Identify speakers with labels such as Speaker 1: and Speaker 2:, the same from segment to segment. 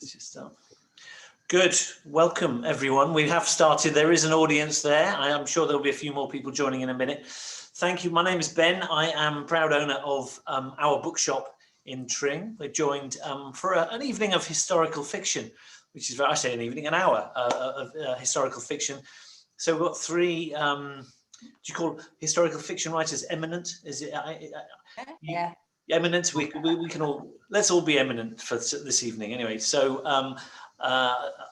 Speaker 1: Let's just start. Good. Welcome, everyone. We have started. There is an audience there. I am sure there'll be a few more people joining in a minute. Thank you. My name is Ben. I am proud owner of our bookshop in Tring. We're joined for an evening of historical fiction, which is, I say an evening, an hour of historical fiction. So we've got three, do you call historical fiction writers eminent? Is it?
Speaker 2: Yeah.
Speaker 1: Eminent. We can all, let's all be eminent for this evening anyway. So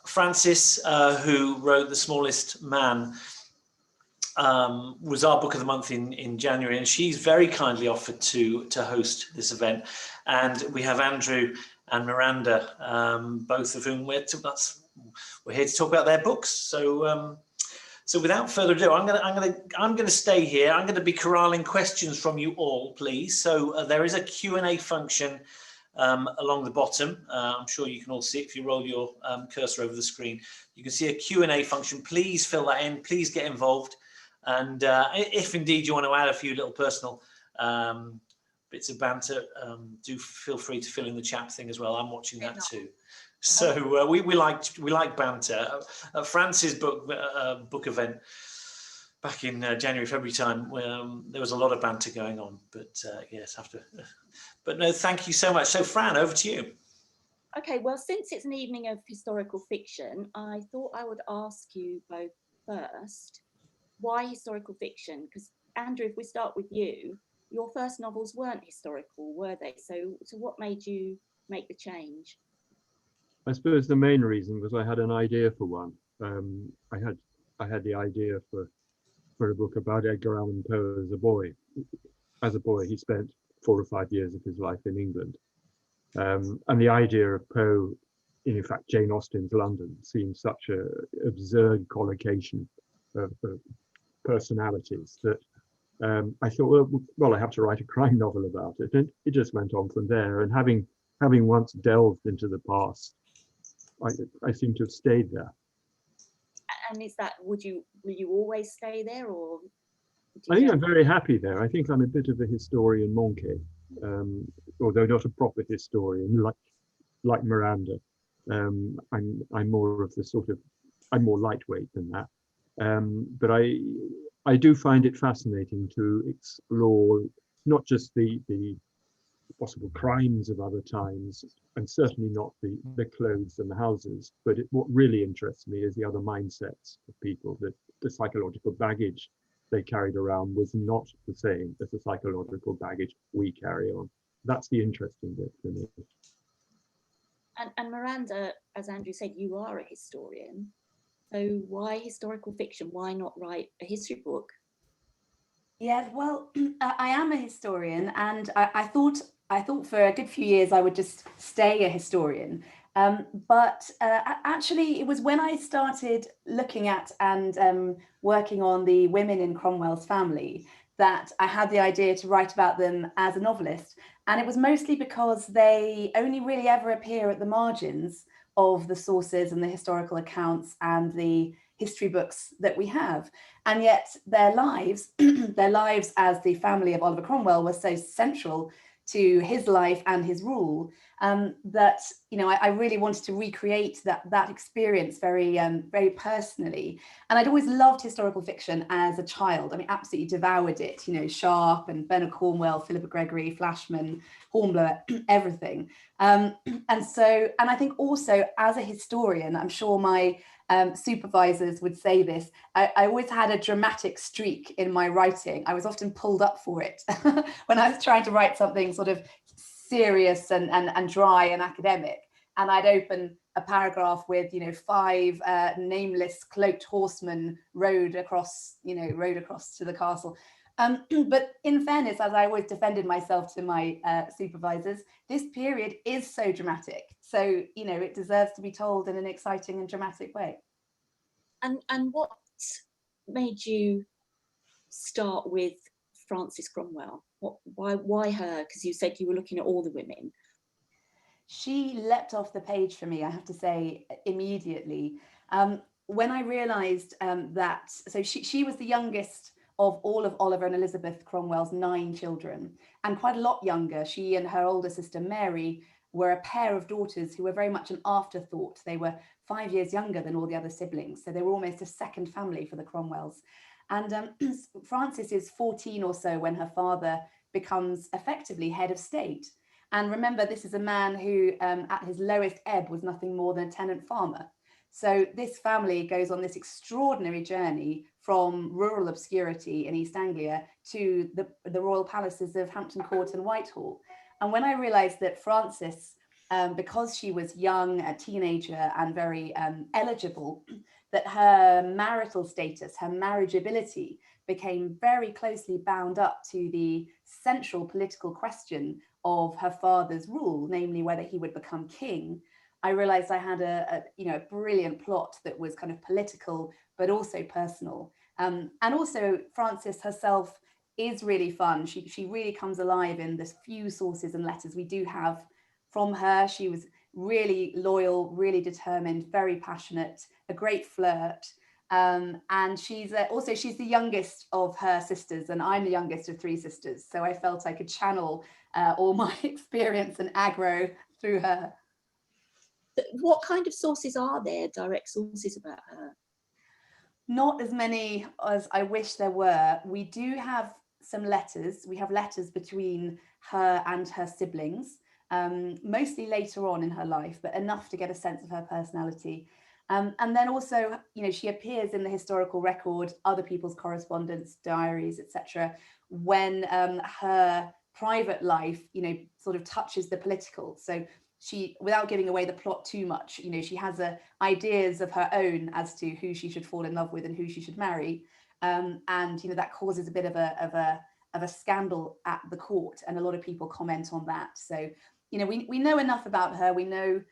Speaker 1: Frances, who wrote The Smallest Man, was our book of the month in January, and she's very kindly offered to host this event. And we have Andrew and Miranda, both of whom we're here to talk about their books. So without further ado, I'm gonna stay here. I'm going to be corralling questions from you all, please. So there is a Q&A function along the bottom. I'm sure you can all see it if you roll your cursor over the screen. You can see a Q&A function. Please fill that in. Please get involved. And if indeed you want to add a few little personal bits of banter, do feel free to fill in the chat thing as well. I'm watching that too. So we like banter. Frances' book event back in January, February time, there was a lot of banter going on. But yes, but no, thank you so much. So Fran, over to you.
Speaker 2: Okay, well, since it's an evening of historical fiction, I thought I would ask you both first, why historical fiction? Because Andrew, if we start with you, your first novels weren't historical, were they? So what made you make the change?
Speaker 3: I suppose the main reason was I had an idea for one. I had the idea for a book about Edgar Allan Poe as a boy. As a boy, he spent 4 or 5 years of his life in England. And the idea of Poe, in fact, Jane Austen's London, seemed such an absurd collocation of personalities that I thought, well, I have to write a crime novel about it. And it just went on from there. And having once delved into the past, I seem to have stayed there.
Speaker 2: And is that, will you always stay there, or?
Speaker 3: I think I'm very happy there. I think I'm a bit of a historian monkey, although not a proper historian like Miranda. I'm more of the sort of, I'm more lightweight than that. But I do find it fascinating to explore not just the possible crimes of other times, and certainly not the clothes and the houses, but what really interests me is the other mindsets of people, that the psychological baggage they carried around was not the same as the psychological baggage we carry on. That's the interesting bit for me.
Speaker 2: And Miranda, as Andrew said, you are a historian. So why historical fiction? Why not write a history book?
Speaker 4: Yeah, well, I am a historian, and I thought for a good few years I would just stay a historian. But actually, it was when I started looking at and working on the women in Cromwell's family that I had the idea to write about them as a novelist. And it was mostly because they only really ever appear at the margins of the sources and the historical accounts and the history books that we have. And yet their lives, their lives as the family of Oliver Cromwell were so central to his life and his rule, that, you know, I really wanted to recreate that experience very personally. And I'd always loved historical fiction as a child. I mean, absolutely devoured it, you know, Sharp and Bernard Cornwell, Philippa Gregory, Flashman, Hornblower, everything. And I think also as a historian, I'm sure my supervisors would say this, I always had a dramatic streak in my writing. I was often pulled up for it when I was trying to write something sort of serious and dry and academic. And I'd open a paragraph with, you know, 5 nameless cloaked horsemen rode across to the castle. But in fairness, as I always defended myself to my supervisors, this period is so dramatic. So, you know, it deserves to be told in an exciting and dramatic way.
Speaker 2: And what made you start with Frances Cromwell? Why her? Because you said you were looking at all the women.
Speaker 4: She leapt off the page for me, I have to say, immediately. When I realised that, so she was the youngest of all of Oliver and Elizabeth Cromwell's 9 children, and quite a lot younger. She and her older sister Mary were a pair of daughters who were very much an afterthought. They were 5 years younger than all the other siblings, so they were almost a second family for the Cromwells. And Frances is 14 or so when her father becomes effectively head of state. And remember, this is a man who at his lowest ebb was nothing more than a tenant farmer. So this family goes on this extraordinary journey from rural obscurity in East Anglia to the royal palaces of Hampton Court and Whitehall. And when I realized that Frances, because she was young, a teenager and very eligible, that her marital status, her marriageability became very closely bound up to the central political question of her father's rule, namely whether he would become king, I realized I had a brilliant plot that was kind of political, but also personal. And also Frances herself is really fun. She really comes alive in the few sources and letters we do have from her. She was really loyal, really determined, very passionate, a great flirt. And she's the youngest of her sisters, and I'm the youngest of 3 sisters. So I felt I could channel all my experience and aggro through her.
Speaker 2: What kind of sources are there, direct sources about her?
Speaker 4: Not as many as I wish there were. We do have some letters. We have letters between her and her siblings, mostly later on in her life, but enough to get a sense of her personality. And then also, she appears in the historical record, other people's correspondence, diaries, etc., when her private life, sort of touches the political. So she, without giving away the plot too much, she has ideas of her own as to who she should fall in love with and who she should marry, and that causes a bit of a scandal at the court, and a lot of people comment on that. So we know enough about her. We know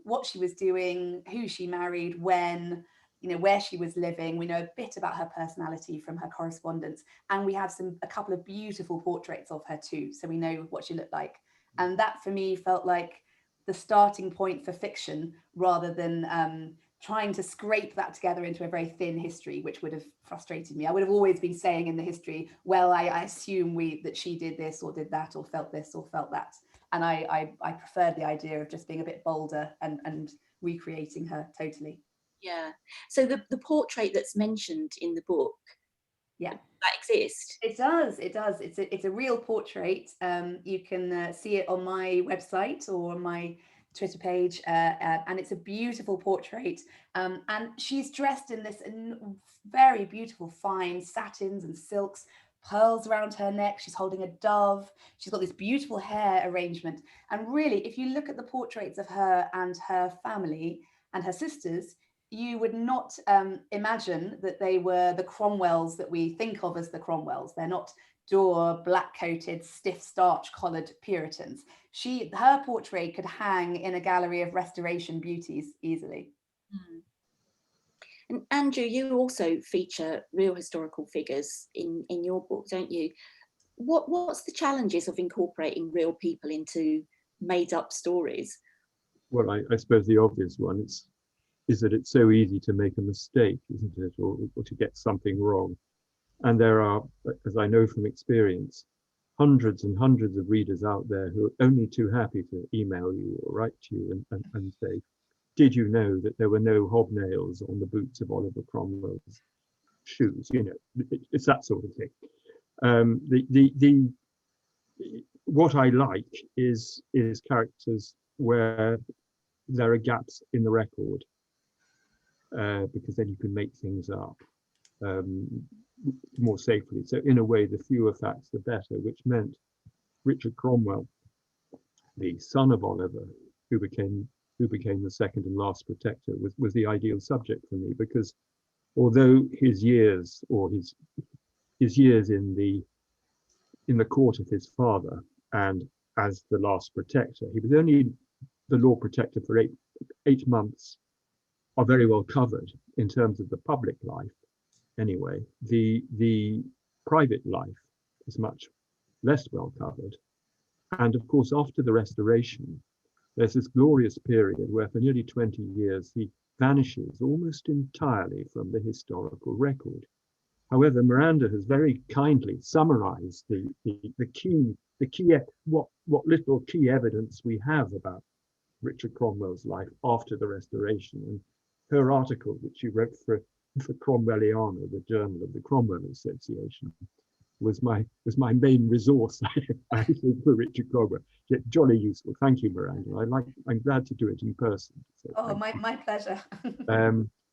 Speaker 4: what she was doing, who she married, when, where she was living. We know a bit about her personality from her correspondence, and we have a couple of beautiful portraits of her too, so we know what she looked like. And that for me felt like the starting point for fiction, rather than trying to scrape that together into a very thin history, which would have frustrated me. I would have always been saying in the history, well, I assume that she did this or did that or felt this or felt that. And I preferred the idea of just being a bit bolder and recreating her totally.
Speaker 2: Yeah. So the portrait that's mentioned in the book,
Speaker 4: yeah,
Speaker 2: that exists?
Speaker 4: It does. It's a real portrait. You can see it on my website or on my Twitter page, and it's a beautiful portrait. And she's dressed in this very beautiful fine satins and silks, pearls around her neck. She's holding a dove. She's got this beautiful hair arrangement. And really, if you look at the portraits of her and her family and her sisters, you would not imagine that they were the Cromwells that we think of as the Cromwells. They're not dour, black-coated, stiff, starch-collared Puritans. Her portrait could hang in a gallery of Restoration beauties easily.
Speaker 2: Mm. And Andrew, you also feature real historical figures in your book, don't you? What's the challenges of incorporating real people into made-up stories?
Speaker 3: Well, I suppose the obvious one is that it's so easy to make a mistake, isn't it, or to get something wrong. And there are, as I know from experience, hundreds and hundreds of readers out there who are only too happy to email you or write to you and say, did you know that there were no hobnails on the boots of Oliver Cromwell's shoes? It's that sort of thing. What I like is characters where there are gaps in the record, because then you can make things up more safely. So in a way, the fewer facts, the better, which meant Richard Cromwell, the son of Oliver, who became the second and last protector, was the ideal subject for me, because although his years in the court of his father and as the last protector, he was only the Lord Protector for eight months, are very well covered in terms of the public life. Anyway, the private life is much less well covered. And of course, after the Restoration, there's this glorious period where for nearly 20 years, he vanishes almost entirely from the historical record. However, Miranda has very kindly summarized the key what little key evidence we have about Richard Cromwell's life after the Restoration. And her article, which she wrote for Cromwelliana, the Journal of the Cromwell Association, was my main resource, I think, for Richard Cromwell. Jolly useful. Thank you, Miranda. I'm glad to do it in person. So
Speaker 4: Oh, my pleasure.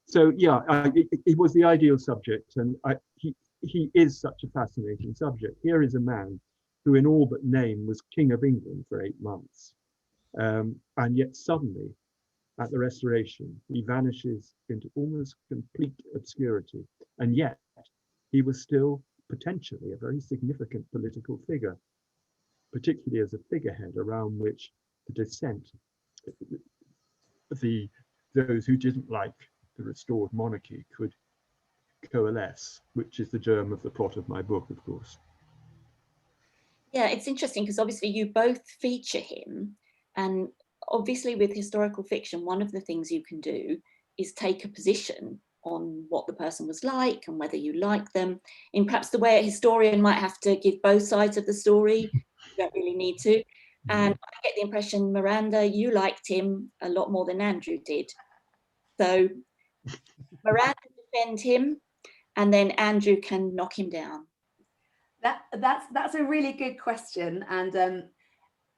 Speaker 3: So yeah, it was the ideal subject, and he is such a fascinating subject. Here is a man who, in all but name, was King of England for 8 months, and yet suddenly, at the Restoration, he vanishes into almost complete obscurity, and yet he was still potentially a very significant political figure, particularly as a figurehead around which the dissent, those who didn't like the restored monarchy, could coalesce, which is the germ of the plot of my book, of course.
Speaker 2: Yeah, it's interesting because obviously you both feature him, and obviously with historical fiction, one of the things you can do is take a position on what the person was like and whether you like them, in perhaps the way a historian might have to give both sides of the story. You don't really need to. And I get the impression, Miranda, you liked him a lot more than Andrew did. So Miranda defend him, and then Andrew can knock him down.
Speaker 4: That's a really good question, and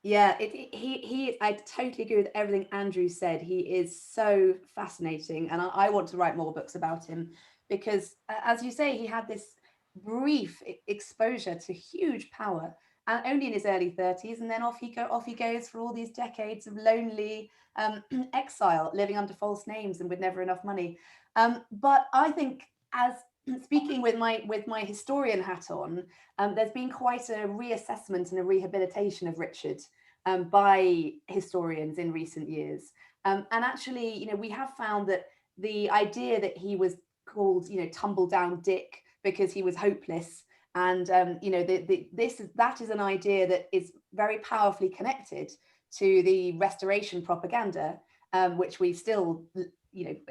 Speaker 4: yeah, I totally agree with everything Andrew said. He is so fascinating, and I want to write more books about him because, as you say, he had this brief exposure to huge power, and only in his early 30s, and then off he goes for all these decades of lonely exile, living under false names and with never enough money. But I think, as speaking with my historian hat on, there's been quite a reassessment and a rehabilitation of Richard by historians in recent years. And actually, we have found that the idea that he was called, tumble down Dick because he was hopeless, and that is an idea that is very powerfully connected to the Restoration propaganda, which we still,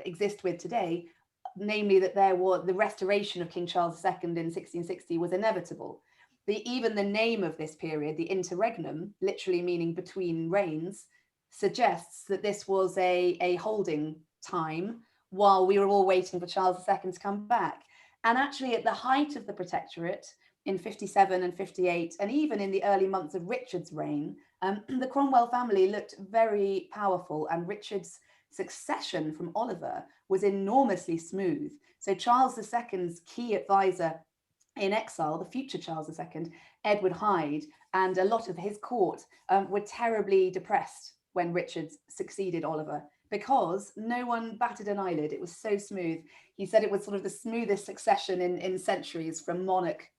Speaker 4: exist with today. Namely, that the restoration of King Charles II in 1660 was inevitable. Even the name of this period, the interregnum, literally meaning between reigns, suggests that this was a holding time while we were all waiting for Charles II to come back. And actually, at the height of the Protectorate in 57 and 58, and even in the early months of Richard's reign, the Cromwell family looked very powerful, and Richard's succession from Oliver was enormously smooth. So Charles II's key advisor in exile, the future Charles II, Edward Hyde, and a lot of his court were terribly depressed when Richard succeeded Oliver, because no one batted an eyelid. It was so smooth. He said it was sort of the smoothest succession in centuries, from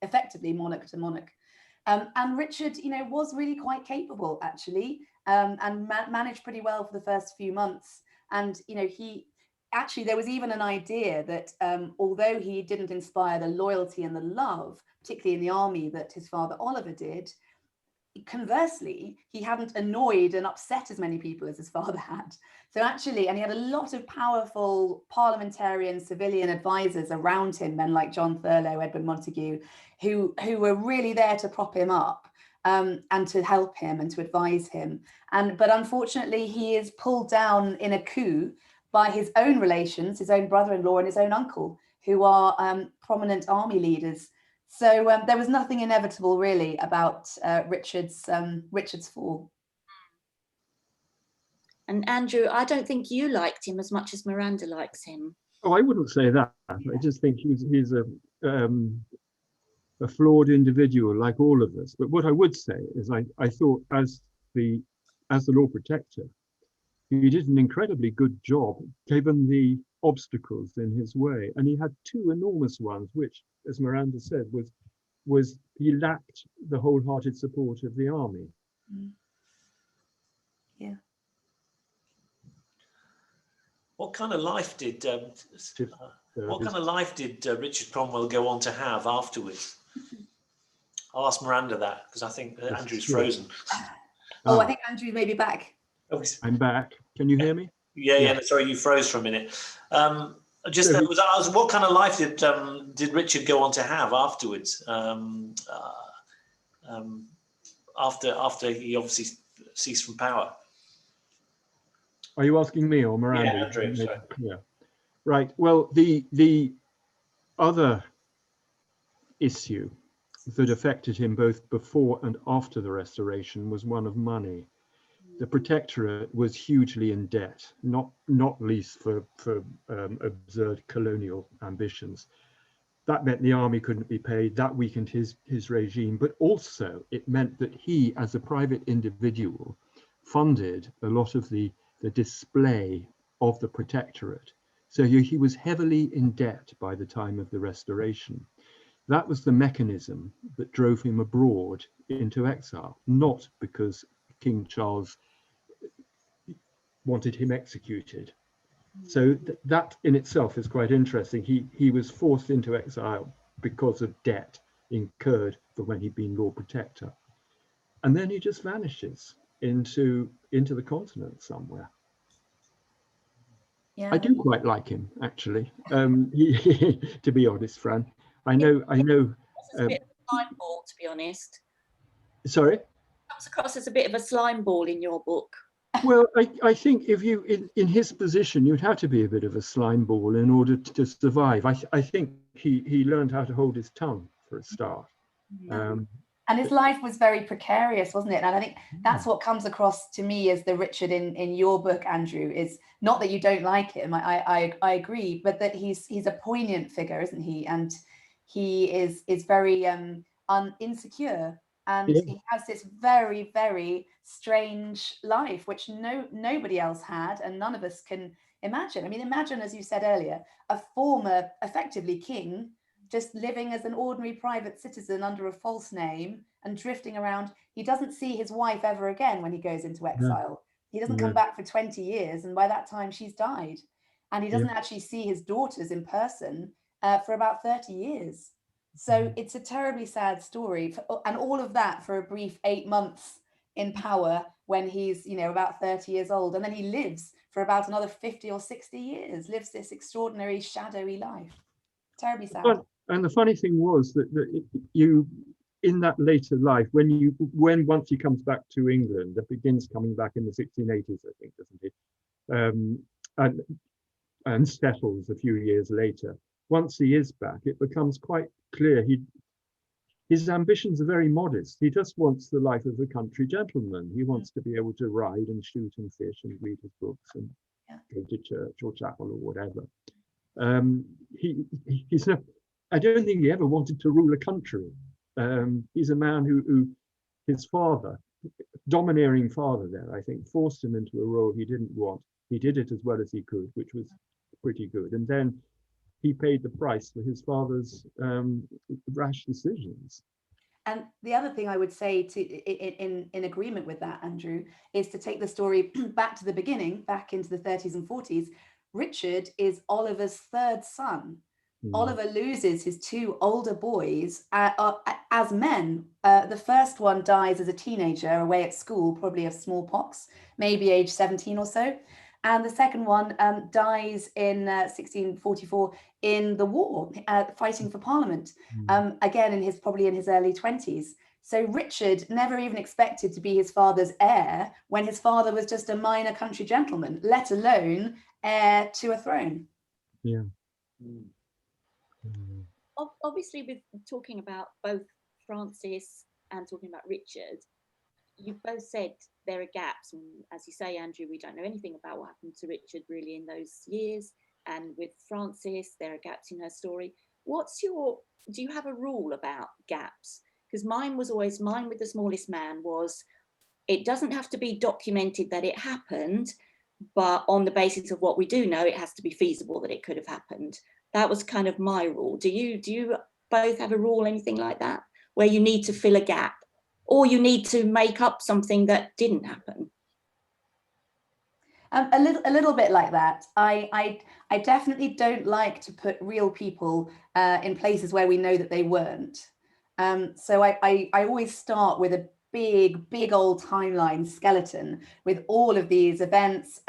Speaker 4: effectively monarch to monarch. And Richard, was really quite capable, actually, and managed pretty well for the first few months. And, there was even an idea that although he didn't inspire the loyalty and the love, particularly in the army, that his father Oliver did, conversely, he hadn't annoyed and upset as many people as his father had. So actually, and he had a lot of powerful parliamentarian, civilian advisors around him, men like John Thurlow, Edward Montagu, who were really there to prop him up and to help him and to advise him. But unfortunately, he is pulled down in a coup by his own relations, his own brother-in-law and his own uncle, who are prominent army leaders. So there was nothing inevitable, really, about Richard's fall.
Speaker 2: And Andrew, I don't think you liked him as much as Miranda likes him.
Speaker 3: Oh, I wouldn't say that. I just think he's a flawed individual, like all of us. But what I would say is, I thought as the Lord Protector, he did an incredibly good job given the obstacles in his way, and he had two enormous ones, which, as Miranda said, was he lacked the wholehearted support of the army.
Speaker 4: Yeah.
Speaker 1: What kind of life did Richard Cromwell go on to have afterwards? I'll ask Miranda that, because I think Andrew's frozen.
Speaker 4: Oh, I think Andrew may be back.
Speaker 3: I'm back. Can you hear me?
Speaker 1: Yeah. Sorry, you froze for a minute. Just
Speaker 3: So
Speaker 1: that was, I was, what kind of life did Richard go on to have afterwards? After he obviously ceased from power.
Speaker 3: are you asking me or Miranda?
Speaker 1: Yeah, Andrew, sorry.
Speaker 3: Yeah. Right. Well, the other issue that affected him both before and after the Restoration was one of money. The Protectorate was hugely in debt, not least for absurd colonial ambitions. That meant the army couldn't be paid. That weakened his regime, but also it meant that he, as a private individual, funded a lot of the display of the Protectorate. So he was heavily in debt by the time of the Restoration. That was the mechanism that drove him abroad into exile, not because King Charles wanted him executed. So that in itself is quite interesting. He was forced into exile because of debt incurred for when he'd been Lord Protector. And then he just vanishes into the continent somewhere.
Speaker 4: Yeah.
Speaker 3: I do quite like him, actually. To be honest, Fran. I know.
Speaker 2: It's a bit of a slime ball, to be honest.
Speaker 3: Sorry?
Speaker 2: Comes across as a bit of a slime ball in your book.
Speaker 3: Well, I think if you, in his position, you'd have to be a bit of a slime ball in order to survive. I think he learned how to hold his tongue for a start.
Speaker 4: And his life was very precarious, wasn't it? And I think that's what comes across to me as the Richard in your book, Andrew, is not that you don't like him, I agree, but that he's a poignant figure, isn't he? And he is very insecure. And he has this very, very strange life, which nobody else had, and none of us can imagine. I mean, imagine, as you said earlier, a former, effectively king, just living as an ordinary private citizen under a false name and drifting around. He doesn't see his wife ever again when he goes into exile. He doesn't come back for 20 years, and by that time she's died. And he doesn't actually see his daughters in person for about 30 years. So it's a terribly sad story, and all of that for a brief 8 months in power when he's, about 30 years old, and then he lives for about another 50 or 60 years, lives this extraordinary shadowy life. Terribly sad.
Speaker 3: And the funny thing was that you, in that later life, when once he comes back to England, that begins coming back in the 1680s, I think, doesn't he? And settles a few years later. Once he is back, it becomes quite clear his ambitions are very modest. He just wants the life of a country gentleman. He wants to be able to ride and shoot and fish and read his books and go to church or chapel or whatever. He's not, I don't think he ever wanted to rule a country. He's a man who his father, domineering father there, I think, forced him into a role he didn't want. He did it as well as he could, which was pretty good. And then he paid the price for his father's rash decisions.
Speaker 4: And the other thing I would say in agreement with that, Andrew, is to take the story back to the beginning, back into the 30s and 40s. Richard is Oliver's third son. Oliver loses his two older boys as men. The first one dies as a teenager away at school, probably of smallpox, maybe age 17 or so. And the second one dies in 1644 in the war, fighting for Parliament, again probably in his early 20s. So Richard never even expected to be his father's heir when his father was just a minor country gentleman, let alone heir to a throne.
Speaker 3: Yeah.
Speaker 2: Obviously, with talking about both Frances and talking about Richard, you've both said there are gaps, and as you say, Andrew, we don't know anything about what happened to Richard really in those years. And with Frances, there are gaps in her story. Do you have a rule about gaps? Because mine with The Smallest Man was, it doesn't have to be documented that it happened, but on the basis of what we do know, it has to be feasible that it could have happened. That was kind of my rule. Do you both have a rule, anything like that, where you need to fill a gap? Or you need to make up something that didn't happen?
Speaker 4: A little bit like that. I definitely don't like to put real people in places where we know that they weren't. So I always start with big old timeline skeleton with all of these events,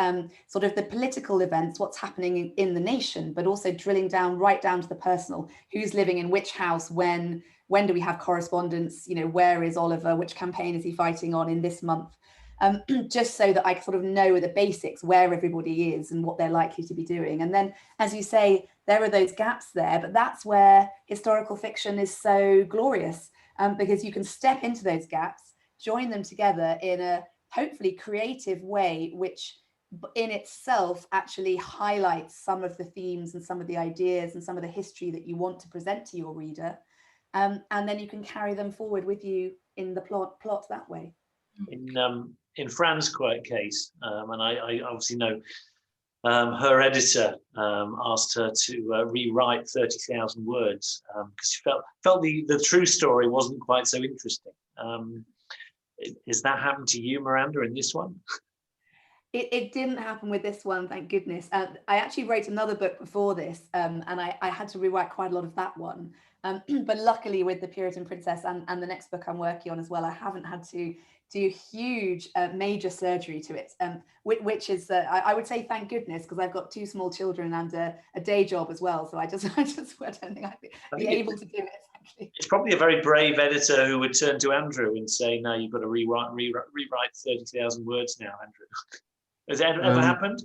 Speaker 4: sort of the political events, what's happening in the nation, but also drilling down right down to the personal, who's living in which house, when do we have correspondence, you know, where is Oliver, which campaign is he fighting on in this month, just so that I sort of know the basics, where everybody is and what they're likely to be doing. And then, as you say, there are those gaps there, but that's where historical fiction is so glorious, because you can step into those gaps, join them together in a hopefully creative way, which in itself actually highlights some of the themes and some of the ideas and some of the history that you want to present to your reader. And then you can carry them forward with you in the plot that way.
Speaker 1: In Fran's case, and I obviously know her editor asked her to rewrite 30,000 words because she felt the true story wasn't quite so interesting. Has that happened to you, Miranda, in this one?
Speaker 4: It didn't happen with this one, thank goodness. I actually wrote another book before this, and I had to rewrite quite a lot of that one. But luckily with the Puritan Princess and the next book I'm working on as well, I haven't had to do huge major surgery to it, which is I would say thank goodness, because I've got 2 small children and a day job as well, so I don't think I'd be able to do it. Actually.
Speaker 1: It's probably a very brave editor who would turn to Andrew and say, no, you've got to rewrite 30,000 words now, Andrew. Has that ever happened?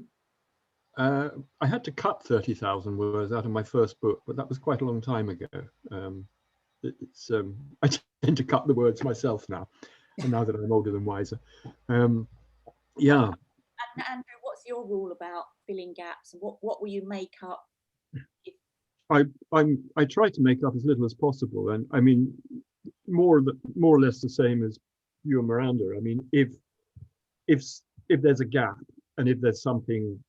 Speaker 3: I had to cut 30,000 words out of my first book, but that was quite a long time ago. I tend to cut the words myself now, and now that I'm older and wiser. Yeah.
Speaker 2: And Andrew, what's your rule about filling gaps? What will you make up?
Speaker 3: I try to make up as little as possible, and I mean more or less the same as you and Miranda. I mean, if there's a gap and if there's something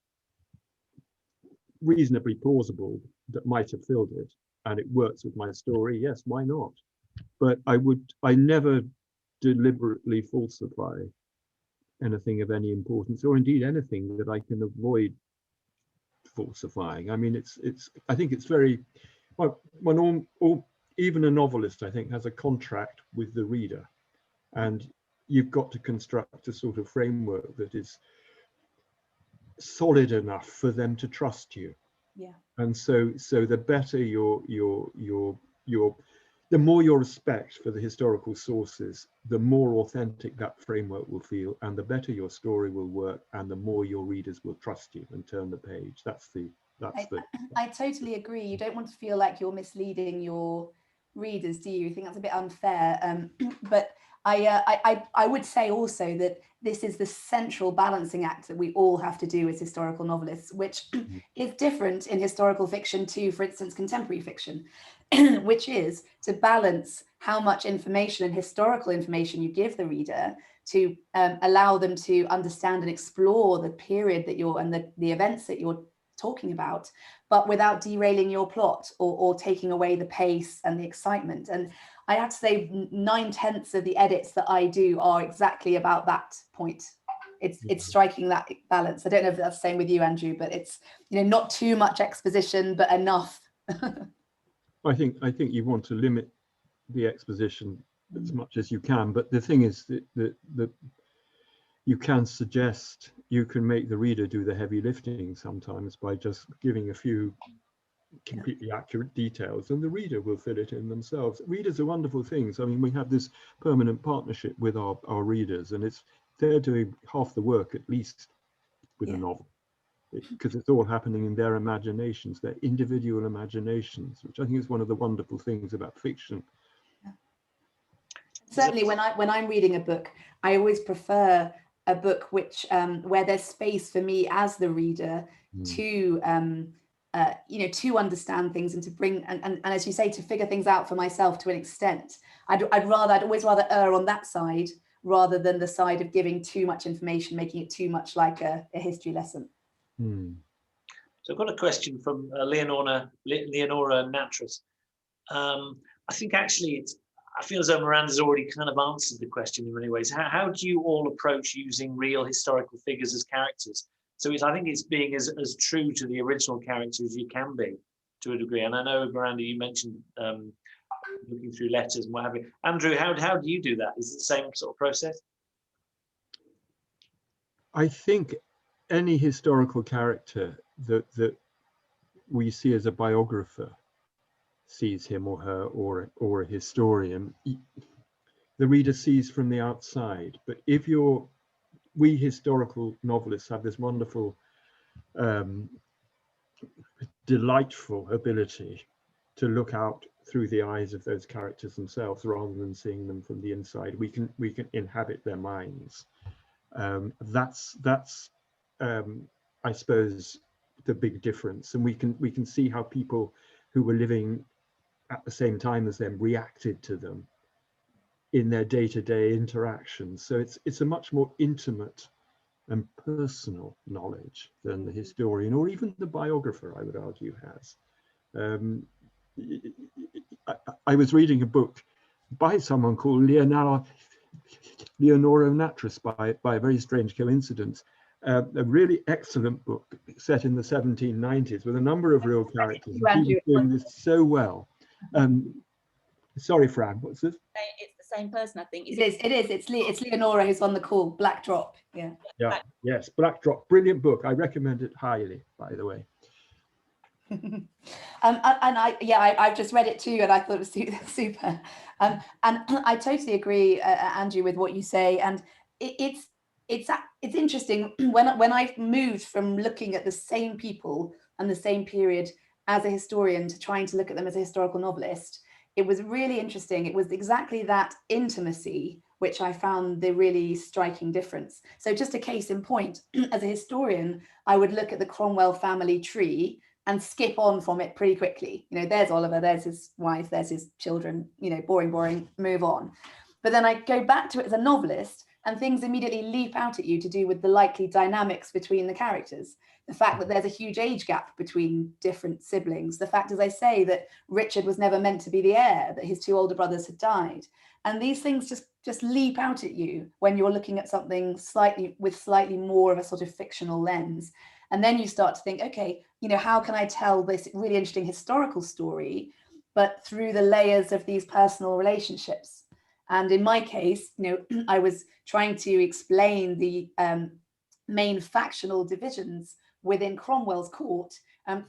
Speaker 3: reasonably plausible that might have filled it and it works with my story, yes, why not? But I never deliberately falsify anything of any importance, or indeed anything that I can avoid falsifying. I mean, I think it's very, well, when even a novelist, I think, has a contract with the reader, and you've got to construct a sort of framework that is solid enough for them to trust you.
Speaker 4: Yeah.
Speaker 3: And so the better the more your respect for the historical sources, the more authentic that framework will feel, and the better your story will work, and the more your readers will trust you and turn the page. I
Speaker 4: totally agree. You don't want to feel like you're misleading your readers, do you? I think that's a bit unfair. But I would say also that this is the central balancing act that we all have to do as historical novelists, which is different in historical fiction to, for instance, contemporary fiction, which is to balance how much information and historical information you give the reader to allow them to understand and explore the period that and the events that you're talking about, but without derailing your plot or taking away the pace and the excitement. And I have to say 9/10 of the edits that I do are exactly about that point. It's striking that balance. I don't know if that's the same with you, Andrew, but it's, not too much exposition, but enough.
Speaker 3: I think you want to limit the exposition as much as you can, but the thing is that you can make the reader do the heavy lifting sometimes by just giving a few completely accurate details, and the reader will fill it in themselves. Readers are wonderful things. I mean, we have this permanent partnership with our readers, and they're doing half the work at least with a novel, because it's all happening in their imaginations, their individual imaginations, which I think is one of the wonderful things about fiction.
Speaker 4: Certainly when I'm reading a book, I always prefer a book which where there's space for me as the reader to to understand things and to bring and as you say, to figure things out for myself to an extent. I'd always rather err on that side rather than the side of giving too much information, making it too much like a history lesson.
Speaker 1: So I've got a question from Leonora Natras. I think actually I feel as though Miranda's already kind of answered the question in many ways. How do you all approach using real historical figures as characters? So I think it's being as true to the original character as you can be, to a degree. And I know, Miranda, you mentioned looking through letters and what have you. Andrew, how do you do that? Is it the same sort of process?
Speaker 3: I think any historical character that we see as a biographer sees him or her or a historian, the reader sees from the outside. But if we historical novelists have this wonderful, delightful ability to look out through the eyes of those characters themselves rather than seeing them from the inside. We can inhabit their minds. That's I suppose the big difference, and we can see how people who were living at the same time as them reacted to them in their day-to-day interactions. So it's a much more intimate and personal knowledge than the historian or even the biographer, I would argue, has. I was reading a book by someone called Leonora Nattrass by a very strange coincidence. A really excellent book set in the 1790s with a number of real characters. He was doing this so well. Sorry, Fran, what's this?
Speaker 2: It's the same person, I think.
Speaker 4: It is. It's Leonora who's on the call. Black Drop. Yeah.
Speaker 3: Yeah. Yes, Black Drop. Brilliant book. I recommend it highly, by the way.
Speaker 4: I've just read it too, and I thought it was super. And I totally agree, Andrew, with what you say. And it's interesting when I've moved from looking at the same people and the same period as a historian to trying to look at them as a historical novelist. It was really interesting. It was exactly that intimacy which I found the really striking difference. So just a case in point, as a historian, I would look at the Cromwell family tree and skip on from it pretty quickly. You know, there's Oliver, there's his wife, there's his children, you know, boring, move on. But then I go back to it as a novelist and things immediately leap out at you to do with the likely dynamics between the characters. The fact that there's a huge age gap between different siblings. The fact, as I say, that Richard was never meant to be the heir, that his two older brothers had died. And these things just leap out at you when you're looking at something slightly more of a sort of fictional lens. And then you start to think, okay, you know, how can I tell this really interesting historical story, but through the layers of these personal relationships? And in my case, you know, I was trying to explain the main factional divisions within Cromwell's court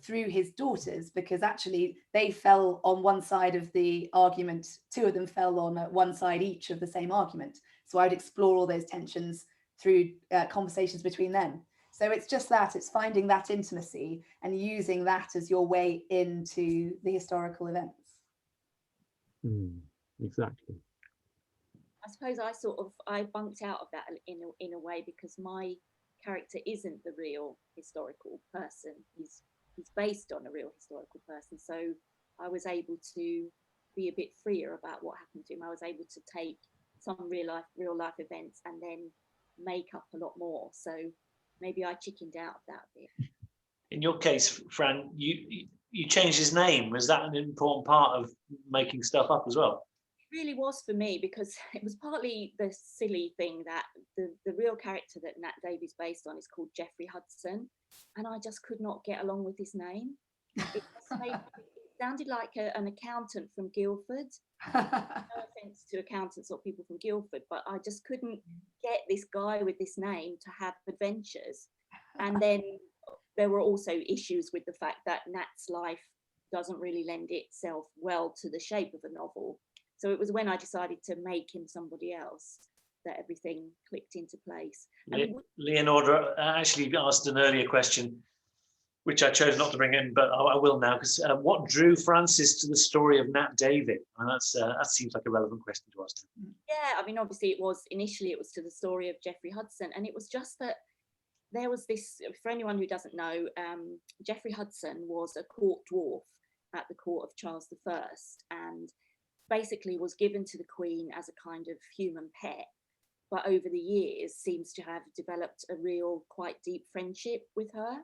Speaker 4: through his daughters, because actually they fell on one side of the argument. Two of them fell on one side each of the same argument. So I would explore all those tensions through conversations between them. So it's just that, it's finding that intimacy and using that as your way into the historical events.
Speaker 3: Exactly.
Speaker 2: I suppose I bunked out of that in a way because my character isn't the real historical person. He's based on a real historical person. So I was able to be a bit freer about what happened to him. I was able to take some real life events and then make up a lot more. So maybe I chickened out of that a bit. In
Speaker 1: your case, Fran, you changed his name. Was that an important part of making stuff up as well? It really was for me, because it was partly the silly thing that the real character that Nat Davy's based on is called Geoffrey Hudson, and I just could not get along with his name. It sounded like an accountant from Guildford. No offense to accountants or people from Guildford, but I just couldn't get this guy with this name to have adventures. And then there were also issues with the fact that Nat's life doesn't really lend itself well to the shape of a novel. So it was when I decided to make him somebody else that everything clicked into place. Leonora actually asked an earlier question, which I chose not to bring in, but I will now, because what drew Frances to the story of Nat Davey? And that seems like a relevant question to ask. Yeah, I mean, obviously initially it was to the story of Geoffrey Hudson, and it was just that there was this, for anyone who doesn't know, Geoffrey Hudson was a court dwarf at the court of Charles I, and basically was given to the Queen as a kind of human pet, but over the years seems to have developed a real quite deep friendship with her.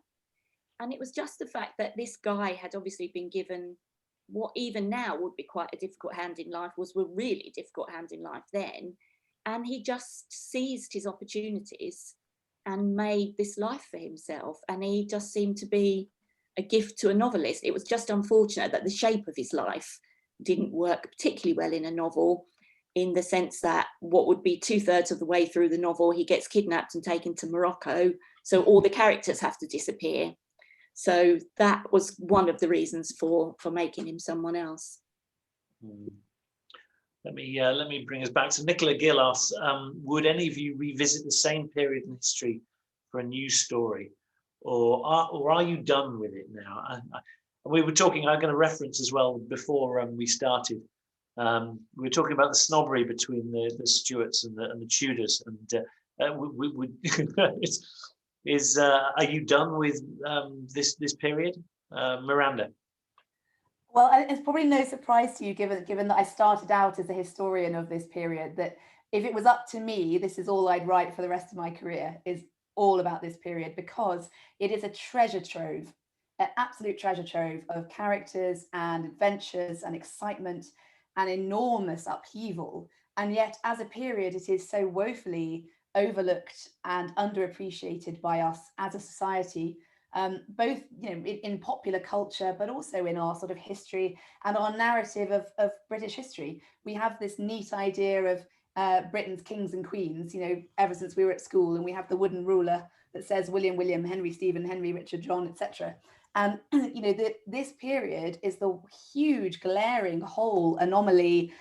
Speaker 1: And it was just the fact that this guy had obviously been given what even now would be quite a difficult hand in life, was a really difficult hand in life then. And he just seized his opportunities and made this life for himself. And he just seemed to be a gift to a novelist. It was just unfortunate that the shape of his life
Speaker 2: didn't work particularly well in a novel, in the sense that what would be 2/3 of the way through the novel, he gets kidnapped and taken to Morocco. So all the characters have to disappear. So that was one of the reasons for making him someone else.
Speaker 1: Let me bring us back to Nicola Gill asks, would any of you revisit the same period in history for a new story, or are you done with it now? We were talking, I'm going to reference as well before we started. We were talking about the snobbery between the Stuarts and the Tudors, and are you done with this period, Miranda?
Speaker 4: Well, it's probably no surprise to you, given that I started out as a historian of this period, that if it was up to me, this is all I'd write for the rest of my career, is all about this period, because it is a treasure trove, an absolute treasure trove of characters and adventures and excitement and enormous upheaval. And yet, as a period, it is so woefully overlooked and underappreciated by us as a society, both in popular culture, but also in our sort of history and our narrative of British history. We have this neat idea of Britain's kings and queens, ever since we were at school, and we have the wooden ruler that says William, Henry, Stephen, Henry, Richard, John, etc. And this period is the huge glaring hole anomaly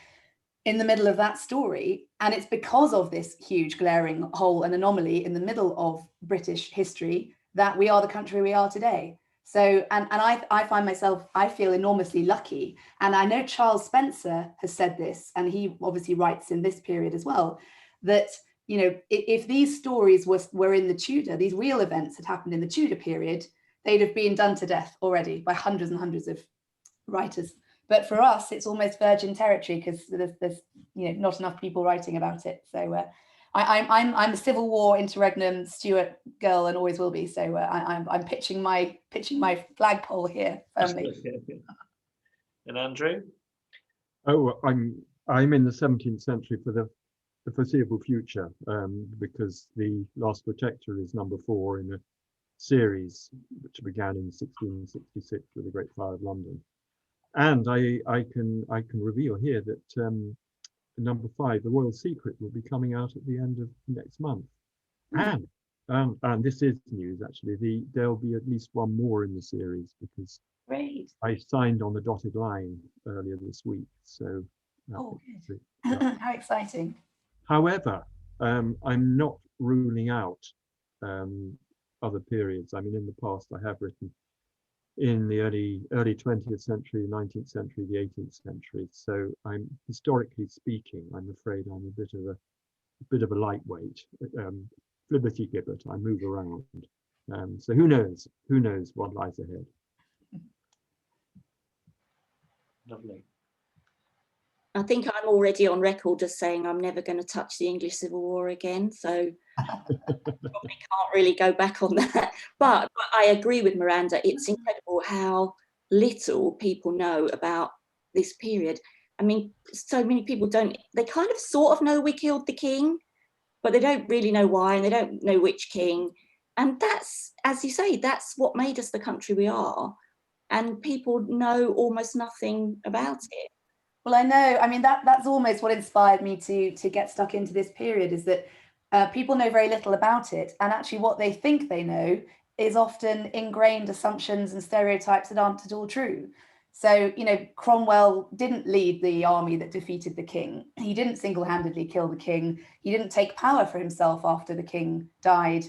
Speaker 4: in the middle of that story, and it's because of this huge glaring hole and anomaly in the middle of British history that we are the country we are today. So, and I find myself, I feel enormously lucky. And I know Charles Spencer has said this, and he obviously writes in this period as well, that, if these stories were in the Tudor, these real events had happened in the Tudor period, they'd have been done to death already by hundreds and hundreds of writers. But for us, it's almost virgin territory, because there's not enough people writing about it. So I'm a Civil War interregnum Stuart girl and always will be. So I'm pitching my flagpole here firmly.
Speaker 1: And Andrew?
Speaker 3: Oh, I'm in the 17th century for the foreseeable future, because The Last Protector is number 4 in a series which began in 1666 with the Great Fire of London. And I can reveal here that number 5, The Royal Secret, will be coming out at the end of next month. And this is news, actually. There'll be at least one more in the series, because
Speaker 4: Great.
Speaker 3: I signed on the dotted line earlier this week. So
Speaker 4: good. Yeah. How exciting.
Speaker 3: However, I'm not ruling out other periods. I mean, in the past, I have written in the early 20th century, 19th century, the 18th century. So I'm, historically speaking, I'm afraid I'm a bit of a lightweight, flibbity gibbet. I move around. So who knows what lies ahead.
Speaker 1: Lovely.
Speaker 2: I think I'm already on record as saying I'm never going to touch the English Civil War again, so probably can't really go back on that. But I agree with Miranda. It's incredible how little people know about this period. I mean, so many people they kind of sort of know we killed the king, but they don't really know why, and they don't know which king. And that's, as you say, that's what made us the country we are. And people know almost nothing about it.
Speaker 4: Well, I know, I mean, that's almost what inspired me to get stuck into this period, is that people know very little about it. And actually what they think they know is often ingrained assumptions and stereotypes that aren't at all true. So, Cromwell didn't lead the army that defeated the king. He didn't single-handedly kill the king. He didn't take power for himself after the king died.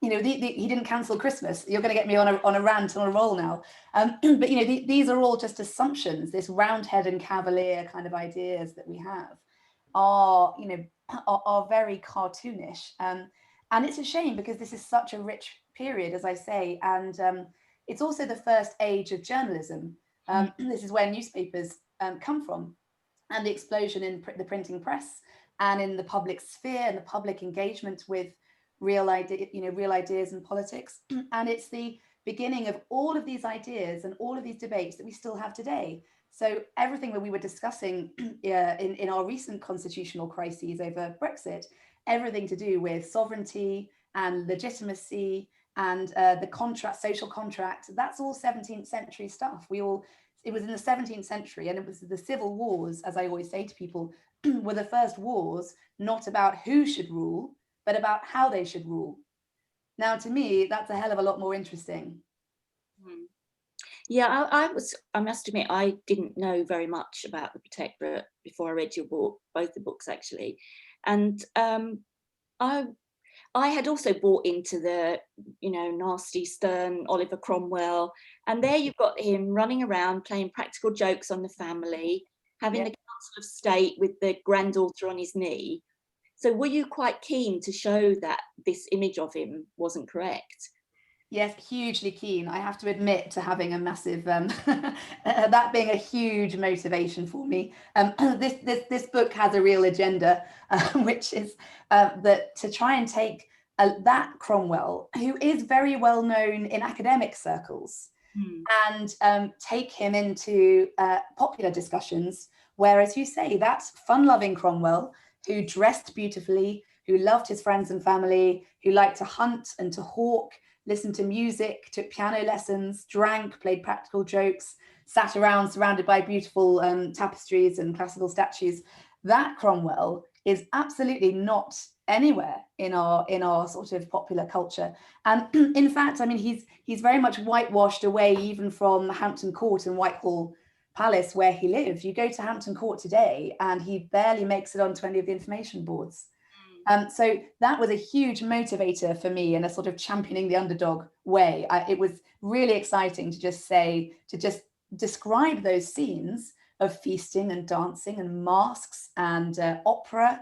Speaker 4: He didn't cancel Christmas. You're going to get me on a rant, on a roll now. But these are all just assumptions. This Roundhead and Cavalier kind of ideas that we have are very cartoonish, and it's a shame, because this is such a rich period, as I say, and it's also the first age of journalism. This is where newspapers come from, and the explosion in the printing press and in the public sphere and the public engagement with real ideas and politics. And it's the beginning of all of these ideas and all of these debates that we still have today. So everything that we were discussing in our recent constitutional crises over Brexit, everything to do with sovereignty and legitimacy and the social contract, that's all 17th century stuff. We all it was in the 17th century, and it was the civil wars, as I always say to people, were the first wars not about who should rule, but about how they should rule. Now, to me, that's a hell of a lot more interesting.
Speaker 2: Yeah, I must admit, I didn't know very much about the Protectorate before I read your book, both the books actually. And I had also bought into the, nasty, stern Oliver Cromwell. And there you've got him running around playing practical jokes on the family, having the Council of State with the granddaughter on his knee. So were you quite keen to show that this image of him wasn't correct?
Speaker 4: Yes, hugely keen. I have to admit to having a massive, that being a huge motivation for me. This book has a real agenda, which is that to try and take that Cromwell, who is very well known in academic circles, and take him into popular discussions, where, as you say, that's fun-loving Cromwell, who dressed beautifully, who loved his friends and family, who liked to hunt and to hawk, listened to music, took piano lessons, drank, played practical jokes, sat around surrounded by beautiful tapestries and classical statues. That Cromwell is absolutely not anywhere in our sort of popular culture. And in fact, I mean, he's very much whitewashed away, even from Hampton Court and Whitehall Palace, where he lived. You go to Hampton Court today and he barely makes it onto any of the information boards. So that was a huge motivator for me in a sort of championing the underdog way. It was really exciting to just describe those scenes of feasting and dancing and masks and opera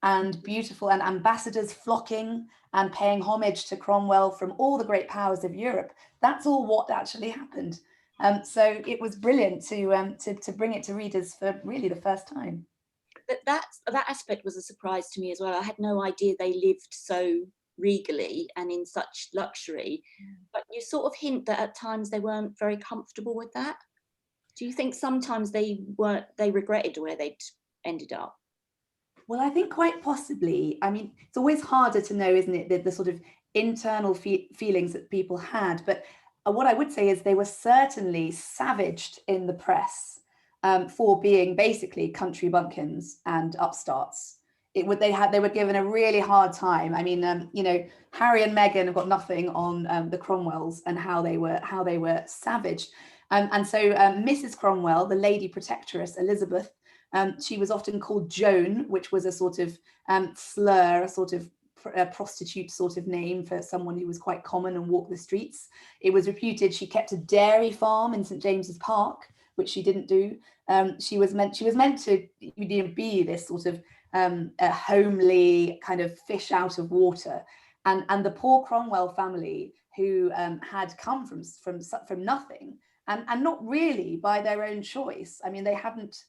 Speaker 4: and beautiful, and ambassadors flocking and paying homage to Cromwell from all the great powers of Europe. That's all what actually happened. So it was brilliant to bring it to readers for really the first time.
Speaker 2: That aspect was a surprise to me as well. I had no idea they lived so regally and in such luxury. But you sort of hint that at times they weren't very comfortable with that. Do you think sometimes they regretted where they'd ended up?
Speaker 4: Well, I think quite possibly. I mean, it's always harder to know, isn't it, the sort of internal feelings that people had. But what I would say is they were certainly savaged in the press for being basically country bumpkins and upstarts. They were given a really hard time. I mean, Harry and Meghan have got nothing on the Cromwells and how they were savaged. And so Mrs. Cromwell, the Lady Protectress Elizabeth, she was often called Joan, which was a sort of slur, a sort of a prostitute sort of name for someone who was quite common and walked the streets. It was reputed she kept a dairy farm in St James's Park, which she didn't do. She was meant to be this sort of a homely kind of fish out of water, and the poor Cromwell family, who had come from nothing, and not really by their own choice. I mean, they hadn't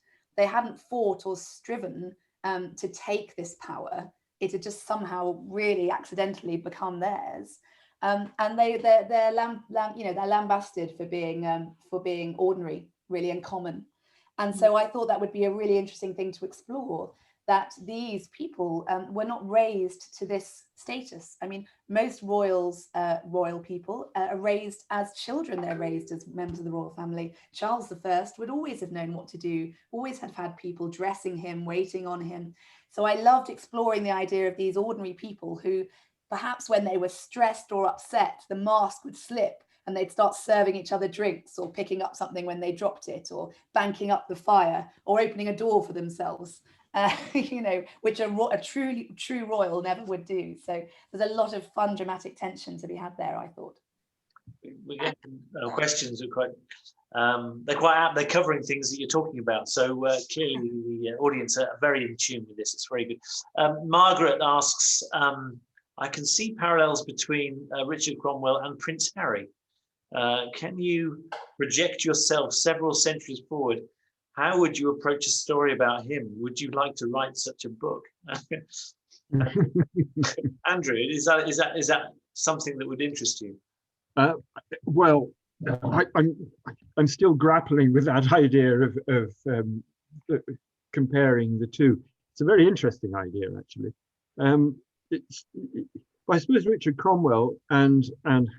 Speaker 4: fought or striven to take this power. It had just somehow really accidentally become theirs. And they're lambasted for being ordinary, really, and common. And so I thought that would be a really interesting thing to explore, that these people were not raised to this status. I mean, most royal people are raised as children. They're raised as members of the royal family. Charles I would always have known what to do, always had people dressing him, waiting on him. So I loved exploring the idea of these ordinary people who, perhaps when they were stressed or upset, the mask would slip and they'd start serving each other drinks, or picking up something when they dropped it, or banking up the fire, or opening a door for themselves, which a true royal never would do. So there's a lot of fun, dramatic tension to be had there, I thought.
Speaker 1: We get questions are quite, they're quite apt. They're covering things that you're talking about. So clearly the audience are very in tune with this. It's very good. Margaret asks, I can see parallels between Richard Cromwell and Prince Harry. Can you project yourself several centuries forward? How would you approach a story about him? Would you like to write such a book? Andrew, is that something that would interest you?
Speaker 3: Well, I'm still grappling with that idea of comparing the two. It's a very interesting idea, actually. I suppose Richard Cromwell and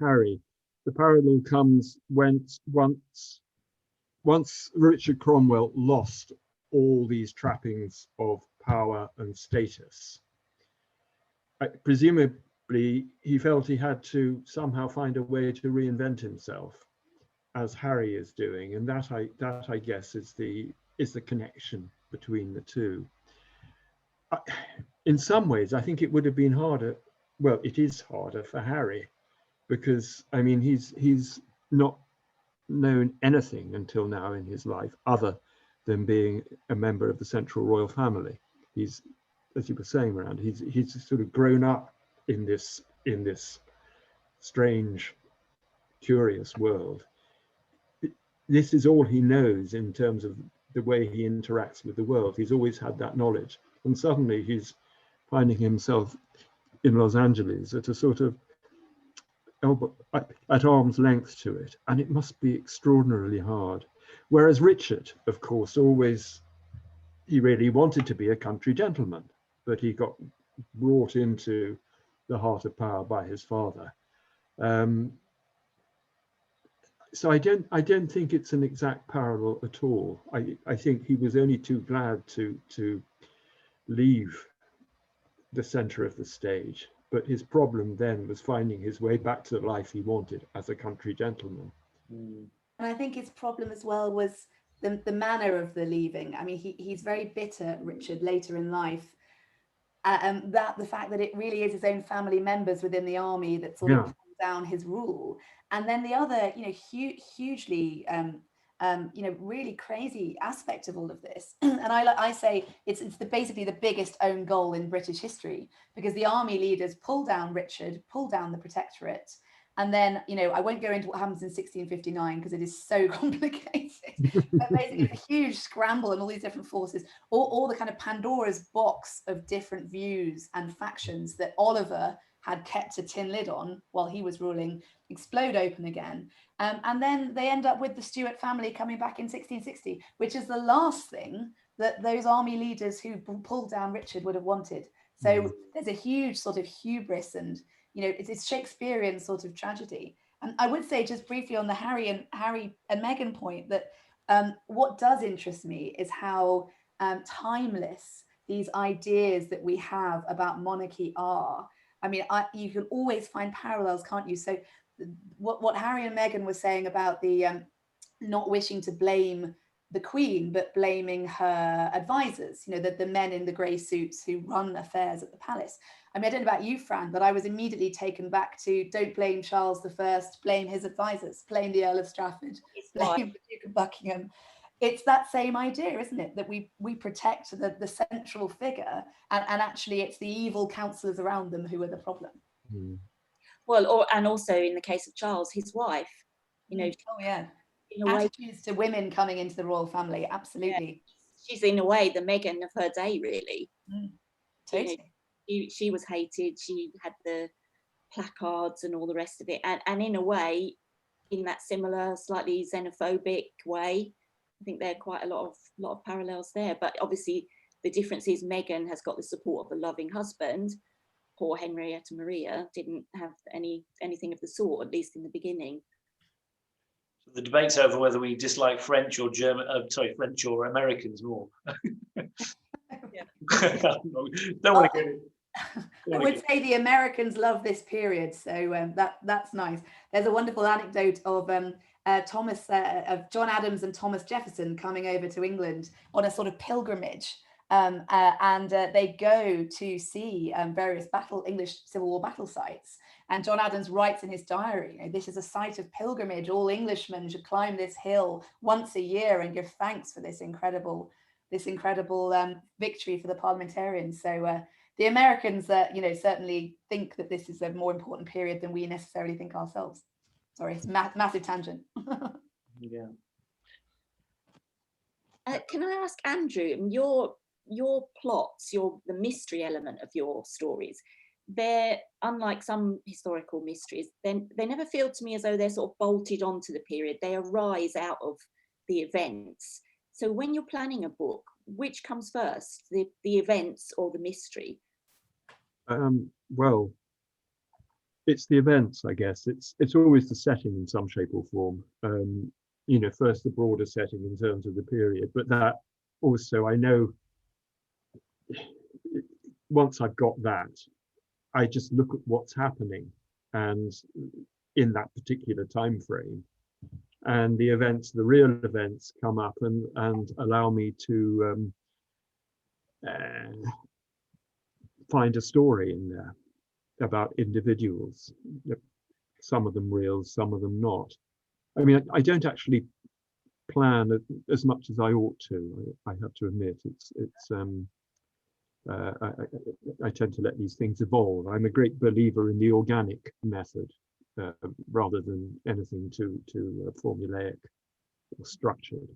Speaker 3: Harry, the parallel comes once once Richard Cromwell lost all these trappings of power and status, presumably he felt he had to somehow find a way to reinvent himself, as Harry is doing, and that I guess is the connection between the two. In some ways, I think it would have been harder. Well, it is harder for Harry, because I mean he's not known anything until now in his life other than being a member of the central royal family. He's, as you were saying, Miranda, he's sort of grown up in this strange, curious world. This is all he knows in terms of the way he interacts with the world. He's always had that knowledge, and suddenly he's finding himself in Los Angeles at a sort of at arm's length to it, and it must be extraordinarily hard. Whereas Richard, of course, he really wanted to be a country gentleman, but he got brought into the heart of power by his father. So I don't think it's an exact parallel at all. I think he was only too glad to leave the center of the stage, but his problem then was finding his way back to the life he wanted as a country gentleman.
Speaker 4: And I think his problem as well was the manner of the leaving. I mean, he's very bitter, Richard, later in life, that the fact that it really is his own family members within the army that sort of pull down his rule. And then the other, hugely, really crazy aspect of all of this, and I say it's basically the biggest own goal in British history, because the army leaders pull down Richard, pull down the Protectorate, and then I won't go into what happens in 1659 because it is so complicated. But basically, it's a huge scramble and all these different forces, all the kind of Pandora's box of different views and factions that Oliver had kept a tin lid on while he was ruling, explode open again. And then they end up with the Stuart family coming back in 1660, which is the last thing that those army leaders who pulled down Richard would have wanted. So there's a huge sort of hubris, and it's Shakespearean sort of tragedy. And I would say just briefly on the Harry and Meghan point that what does interest me is how timeless these ideas that we have about monarchy are. I mean, you can always find parallels, can't you? So what Harry and Meghan were saying about the not wishing to blame the Queen, but blaming her advisors, the men in the grey suits who run affairs at the palace. I mean, I don't know about you, Fran, but I was immediately taken back to don't blame Charles I, blame his advisors, blame the Earl of Strafford, blame the Duke of Buckingham. It's that same idea, isn't it? That we protect the central figure, and actually it's the evil counsellors around them who are the problem.
Speaker 2: Well, and also in the case of Charles, his wife,
Speaker 4: oh yeah,
Speaker 2: in a way,
Speaker 4: attitudes to women coming into the royal family, absolutely.
Speaker 2: She's in a way the Meghan of her day, really.
Speaker 4: Totally.
Speaker 2: She was hated. She had the placards and all the rest of it, and in a way, in that similar, slightly xenophobic way. I think there are quite a lot of parallels there. But obviously, the difference is Meghan has got the support of a loving husband. Poor Henrietta Maria didn't have anything of the sort, at least in the beginning.
Speaker 1: So the debate's over whether we dislike French or French or Americans more. Don't want to get it.
Speaker 4: I would say the Americans love this period, so that's nice. There's a wonderful anecdote of John Adams and Thomas Jefferson coming over to England on a sort of pilgrimage, and they go to see various English Civil War battle sites. And John Adams writes in his diary, this is a site of pilgrimage. All Englishmen should climb this hill once a year and give thanks for this incredible victory for the parliamentarians. So the Americans, certainly think that this is a more important period than we necessarily think ourselves. Sorry, it's massive tangent.
Speaker 1: Yeah.
Speaker 2: Can I ask Andrew, your plots, the mystery element of your stories, they're unlike some historical mysteries. They never feel to me as though they're sort of bolted onto the period. They arise out of the events. So when you're planning a book, which comes first, the events or the mystery?
Speaker 3: Well, it's the events, I guess. It's always the setting in some shape or form. you know, first the broader setting in terms of the period, but that also I know once I've got that, I just look at what's happening and in that particular time frame, and the events, the real events, come up and allow me to find a story in there about individuals. Some of them real, some of them not. I mean, I don't actually plan as much as I ought to. I have to admit, I tend to let these things evolve. I'm a great believer in the organic method rather than anything too formulaic or structured.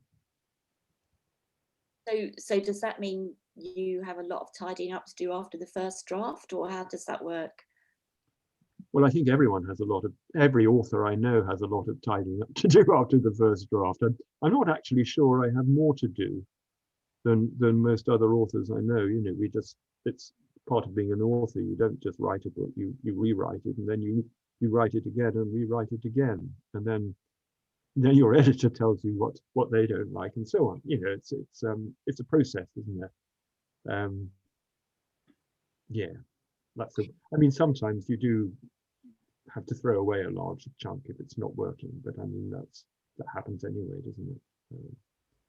Speaker 2: So does that mean you have a lot of tidying up to do after the first draft, or how does that work?
Speaker 3: Well, I think every author I know has a lot of tidying up to do after the first draft. I'm not actually sure I have more to do than most other authors I know. You know, it's part of being an author. You don't just write a book, you rewrite it, and then you write it again and rewrite it again, and then your editor tells you what they don't like, and so on. You know, it's a process, isn't it? Yeah, I mean, sometimes you do have to throw away a large chunk if it's not working, but I mean that happens anyway, doesn't it?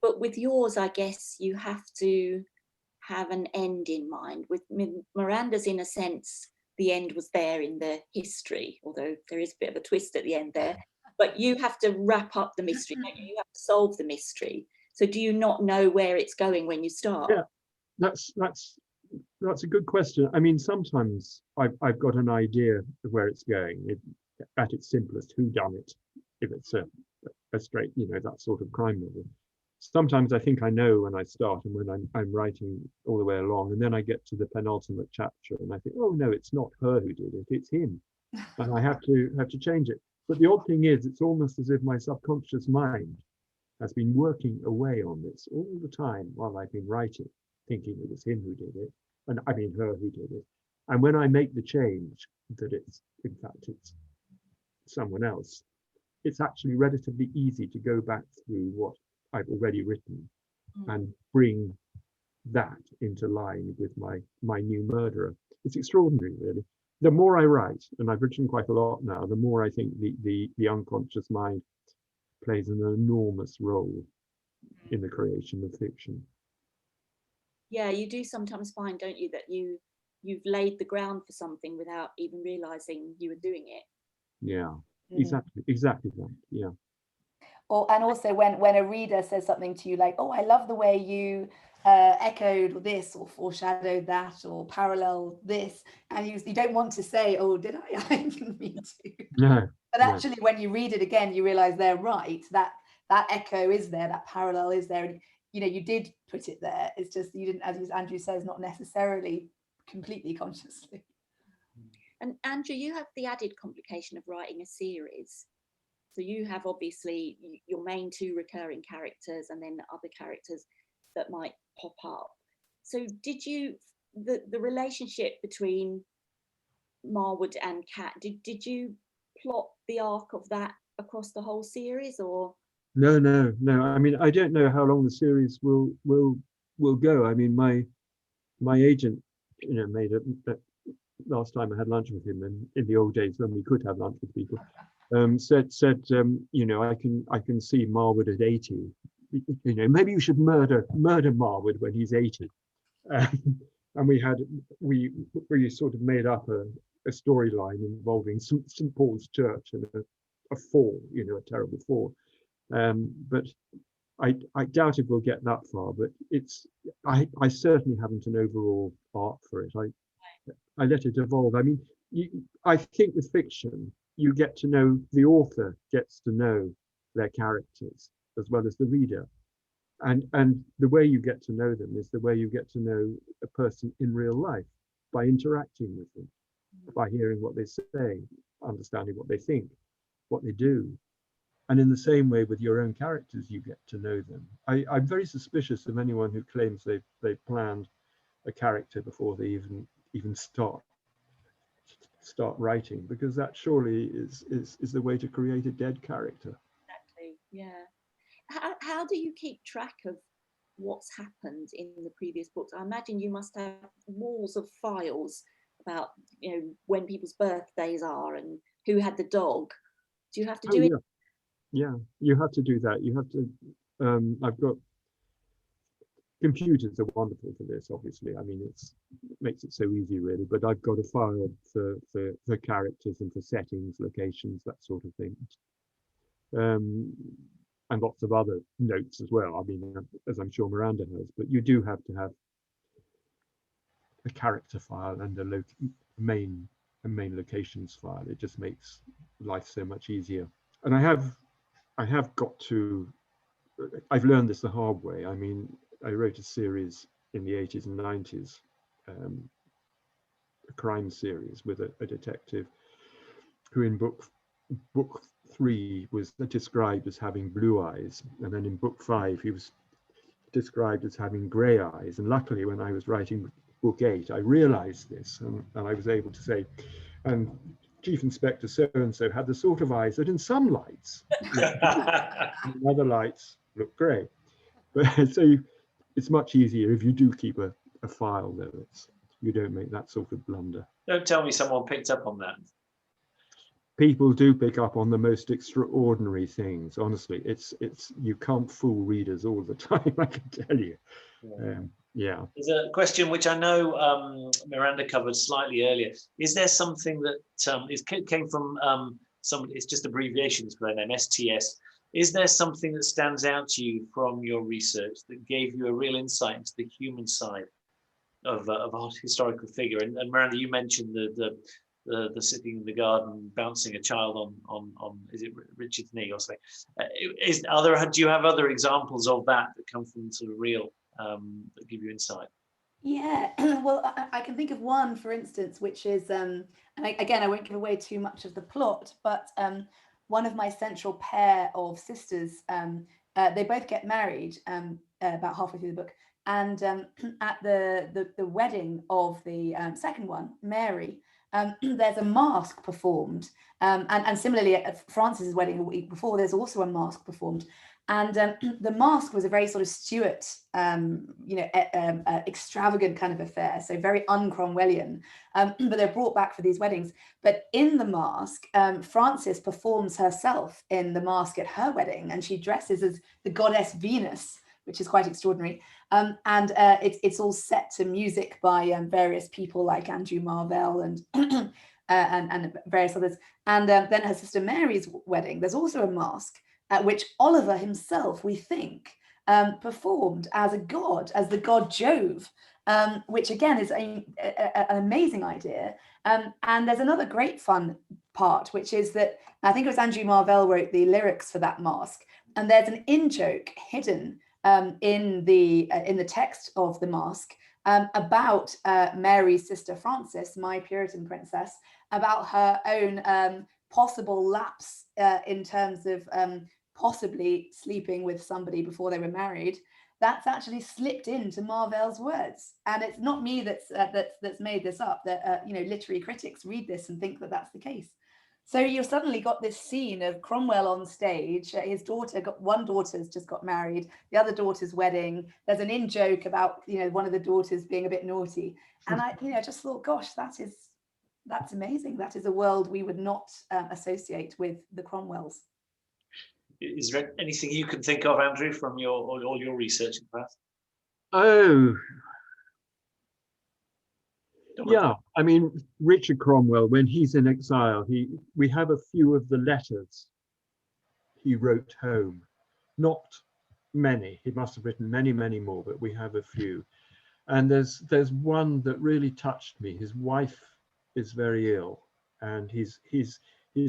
Speaker 2: But with yours, I guess you have to have an end in mind. With Miranda's, in a sense, the end was there in the history, although there is a bit of a twist at the end there. But you have to wrap up the mystery, don't you? You have to solve the mystery. So do you not know where it's going when you start?
Speaker 3: Yeah, that's a good question. I mean, sometimes I've got an idea of where it's going. At its simplest, who done it? If it's a straight, you know, that sort of crime novel. Sometimes I think I know when I start and when I'm writing all the way along, and then I get to the penultimate chapter and I think, oh no, it's not her who did it, it's him, and I have to change it. But the odd thing is, it's almost as if my subconscious mind has been working away on this all the time while I've been writing, thinking it was him who did it, and I mean her who did it. And when I make the change that it's someone else, it's actually relatively easy to go back through what I've already written and bring that into line with my new murderer. It's extraordinary, really. The more I write, and I've written quite a lot now, the more I think the unconscious mind plays an enormous role in the creation of fiction.
Speaker 2: Yeah, you do sometimes find, don't you, that you've laid the ground for something without even realizing you were doing it.
Speaker 3: Yeah, exactly that. Yeah.
Speaker 4: And also when a reader says something to you like, oh, I love the way you echoed this or foreshadowed that or parallel this, and you don't want to say, oh, did I? I didn't mean to.
Speaker 3: No.
Speaker 4: But actually, when you read it again, you realize they're right. That echo is there, that parallel is there, and you know you did put it there. It's just you didn't, as Andrew says, not necessarily completely consciously.
Speaker 2: And Andrew, you have the added complication of writing a series. So you have obviously your main two recurring characters and then other characters that might pop up. So did you, the relationship between Marwood and Cat, did you plot the arc of that across the whole series, or?
Speaker 3: No. I mean, I don't know how long the series will go. I mean, my agent, you know, made it. Last time I had lunch with him, and in the old days when we could have lunch with people, said you know, I can see Marwood at 80. You know, maybe you should murder Marwood when he's 80. And we sort of made up a storyline involving St. Paul's Church and a fall, you know, a terrible fall. But I doubt it will get that far. But I certainly haven't an overall arc for it. I let it evolve. I mean, I think with fiction, you get to know, the author gets to know their characters as well as the reader. And the way you get to know them is the way you get to know a person in real life, by interacting with them, by hearing what they say, understanding what they think, what they do. And in the same way with your own characters, you get to know them. I'm very suspicious of anyone who claims they've planned a character before they even start writing, because that surely is the way to create a dead character.
Speaker 2: Exactly. Yeah. how do you keep track of what's happened in the previous books? I imagine you must have walls of files about, you know, when people's birthdays are and who had the dog. Do you have to do it?
Speaker 3: Yeah, you have to do that. You have to. I've got computers are wonderful for this. Obviously, I mean, it makes it so easy, really. But I've got a file for characters and for settings, locations, that sort of thing. And lots of other notes as well. I mean, as I'm sure Miranda has, but you do have to have a character file and a main locations file. It just makes life so much easier. And I have got to, I've learned this the hard way. I mean, I wrote a series in the 80s and 90s, a crime series with a detective who in book 3 was described as having blue eyes, and then in book 5 he was described as having grey eyes. And luckily, when I was writing book 8, I realized this, and I was able to say, and Chief Inspector so-and-so had the sort of eyes that in some lights and in other lights look grey. But so it's much easier if you do keep a file, though. You don't make that sort of blunder.
Speaker 1: Don't tell me someone picked up on that.
Speaker 3: People do pick up on the most extraordinary things. Honestly, it's you can't fool readers all the time, I can tell you. Yeah.
Speaker 1: There's a question which I know Miranda covered slightly earlier. Is there something that came from some? It's just abbreviations for their name, STS. Is there something that stands out to you from your research that gave you a real insight into the human side of a historical figure? And Miranda, you mentioned the sitting in the garden bouncing a child on is it Richard's knee or something? Do you have other examples of that come from sort of real that give you insight?
Speaker 4: Yeah, well, I can think of one, for instance, which is, and again, I won't give away too much of the plot, but one of my central pair of sisters, they both get married about halfway through the book, and at the wedding of the second one, Mary, there's a mask performed, and similarly at Frances's wedding a week before, there's also a mask performed. And the mask was a very sort of Stuart, extravagant kind of affair, so very un-Cromwellian, but they're brought back for these weddings. But in the mask, Frances performs herself in the mask at her wedding, and she dresses as the goddess Venus, which is quite extraordinary. And it's all set to music by various people like Andrew Marvell and and various others. And then her sister Mary's wedding, there's also a mask at which Oliver himself, we think, performed as a god, as the god Jove, which again is an amazing idea. And there's another great fun part, which is that I think it was Andrew Marvell wrote the lyrics for that mask, and there's an in-joke hidden in the text of the mask about Mary's sister Frances, my Puritan princess, about her own possible lapse in terms of possibly sleeping with somebody before they were married. That's actually slipped into Marvell's words, and it's not me that's made this up. That literary critics read this and think that that's the case. So you've suddenly got this scene of Cromwell on stage. His daughter, one daughter's just got married, the other daughter's wedding. There's an in-joke about one of the daughters being a bit naughty, and I just thought, gosh, that's amazing. That is a world we would not associate with the Cromwells.
Speaker 1: Is there anything you can think of, Andrew, from all your research in the past?
Speaker 3: Oh, yeah. I mean, Richard Cromwell, when he's in exile, we have a few of the letters he wrote home. Not many. He must have written many, many more, but we have a few. And there's one that really touched me. His wife is very ill, and he's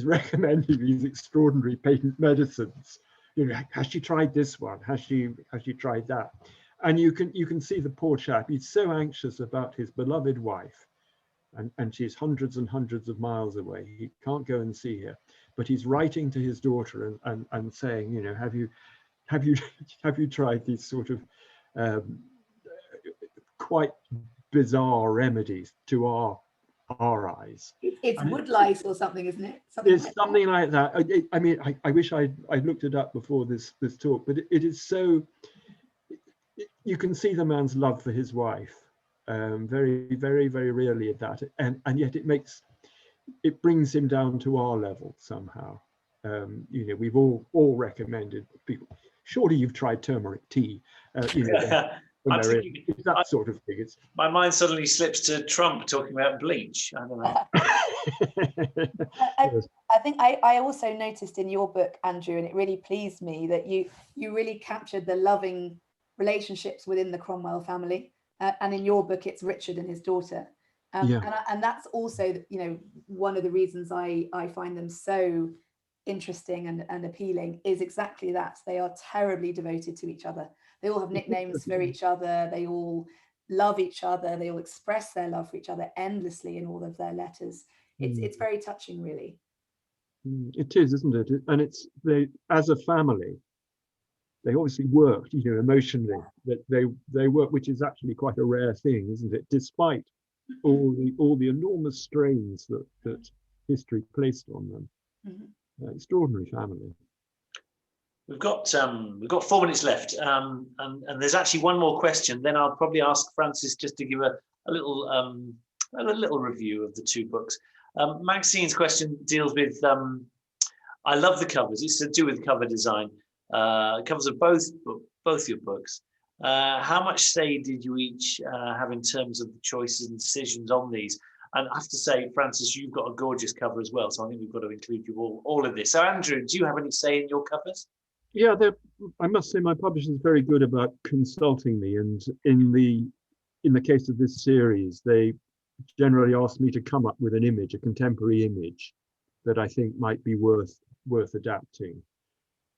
Speaker 3: recommending these extraordinary patent medicines. Has she tried this one? Has she tried that? And you can see the poor chap. He's so anxious about his beloved wife, and she's hundreds and hundreds of miles away. He can't go and see her, but he's writing to his daughter and saying, have you tried these sort of quite bizarre remedies to our our eyes.
Speaker 4: It's
Speaker 3: And
Speaker 4: woodlice or something, isn't it?
Speaker 3: It's something like that. I mean, I wish I looked it up before this talk, but it is so. You can see the man's love for his wife, very, very, very rarely at that, and yet it brings him down to our level somehow. You know, we've all recommended people. Surely you've tried turmeric tea. You know,
Speaker 1: I'm thinking,
Speaker 3: it's that sort of thing. It's
Speaker 1: my mind suddenly slips to Trump talking about bleach. I don't know.
Speaker 3: Yes.
Speaker 4: I think I also noticed in your book, Andrew, and it really pleased me that you really captured the loving relationships within the Cromwell family. And in your book, it's Richard and his daughter.
Speaker 3: Yeah.
Speaker 4: And that's also, you know, one of the reasons I find them so interesting and appealing is exactly that. They are terribly devoted to each other. They all have nicknames for each other. They all love each other. They all express their love for each other endlessly in all of their letters. It's very touching, really.
Speaker 3: It is, isn't it? And it's they, as a family, they obviously worked, you know, emotionally. That they work, which is actually quite a rare thing, isn't it? Despite all the enormous strains that history placed on them. Extraordinary family.
Speaker 1: We've got 4 minutes left, and there's actually one more question. Then I'll probably ask Frances just to give a little review of the two books. Maxine's question deals with I love the covers. It's to do with cover design. Covers of both your books. How much say did you each have in terms of the choices and decisions on these? And I have to say, Frances, you've got a gorgeous cover as well, so I think we've got to include you all of this. So, Andrew, do you have any say in your covers?
Speaker 3: Yeah, I must say my publisher is very good about consulting me, and in the case of this series, they generally ask me to come up with an image, a contemporary image, that I think might be worth adapting.